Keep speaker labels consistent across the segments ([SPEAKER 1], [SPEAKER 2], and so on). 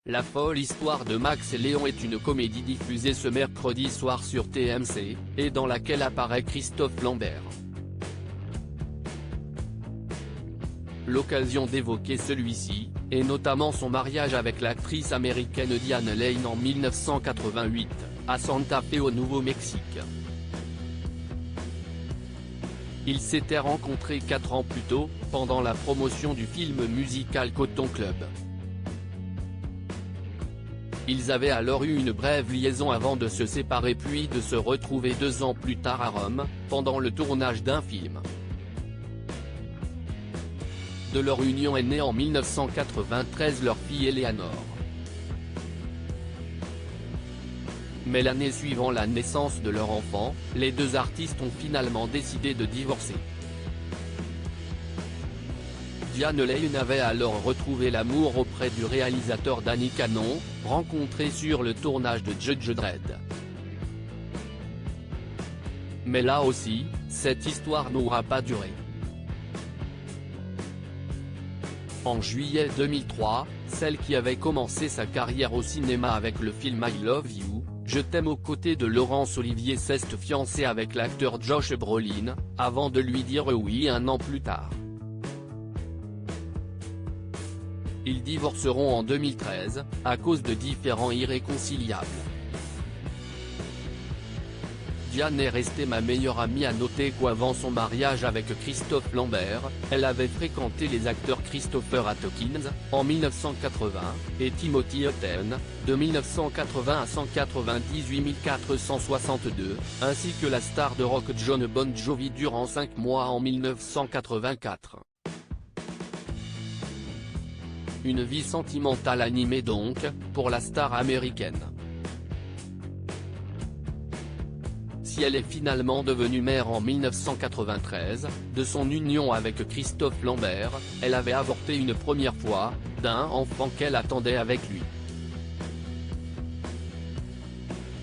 [SPEAKER 1] La folle histoire de Max et Léon est une comédie diffusée ce mercredi soir sur TMC, et dans laquelle apparaît Christophe Lambert. L'occasion d'évoquer celui-ci, et notamment son mariage avec l'actrice américaine Diane Lane en 1988, à Santa Fe au Nouveau-Mexique. Ils s'étaient rencontrés 4 ans plus tôt, pendant la promotion du film musical Cotton Club. Ils avaient alors eu une brève liaison avant de se séparer puis de se retrouver 2 ans plus tard à Rome, pendant le tournage d'un film. De leur union est née en 1993 leur fille Eleanor. Mais l'année suivant la naissance de leur enfant, les deux artistes ont finalement décidé de divorcer. Diane Lane avait alors retrouvé l'amour auprès du réalisateur Danny Cannon, rencontré sur le tournage de Judge Dredd. Mais là aussi, cette histoire n'aura pas duré. En juillet 2003, celle qui avait commencé sa carrière au cinéma avec le film I Love You, Je t'aime aux côtés de Laurence Olivier s'est fiancée avec l'acteur Josh Brolin, avant de lui dire oui 1 an plus tard. Ils divorceront en 2013, à cause de différends irréconciliables. Diane est restée ma meilleure amie. À noter qu'avant son mariage avec Christophe Lambert, elle avait fréquenté les acteurs Christopher Atkins, en 1980, et Timothy Hutton, de 1980 à 198 462, ainsi que la star de rock John Bon Jovi durant 5 mois en 1984. Une vie sentimentale animée donc, pour la star américaine. Si elle est finalement devenue mère en 1993, de son union avec Christophe Lambert, elle avait avorté une première fois, d'un enfant qu'elle attendait avec lui.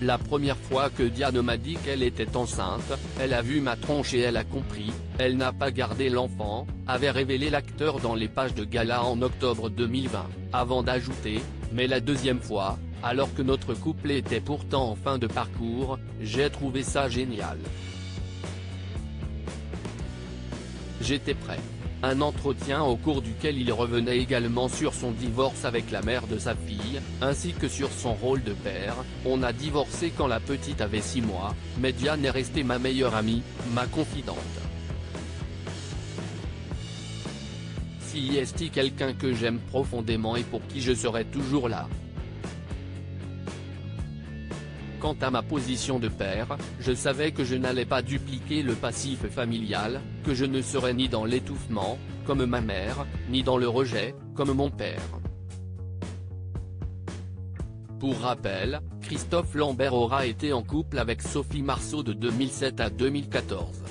[SPEAKER 1] La première fois que Diane m'a dit qu'elle était enceinte, elle a vu ma tronche et elle a compris, elle n'a pas gardé l'enfant, avait révélé l'acteur dans les pages de gala en octobre 2020, avant d'ajouter, mais la deuxième fois, alors que notre couple était pourtant en fin de parcours, j'ai trouvé ça génial. J'étais prêt. Un entretien au cours duquel il revenait également sur son divorce avec la mère de sa fille, ainsi que sur son rôle de père. On a divorcé quand la petite avait 6 mois, mais Diane est restée ma meilleure amie, ma confidente. Si est quelqu'un que j'aime profondément et pour qui je serai toujours là. Quant à ma position de père, je savais que je n'allais pas dupliquer le passif familial, que je ne serais ni dans l'étouffement, comme ma mère, ni dans le rejet, comme mon père. Pour rappel, Christophe Lambert aura été en couple avec Sophie Marceau de 2007 à 2014.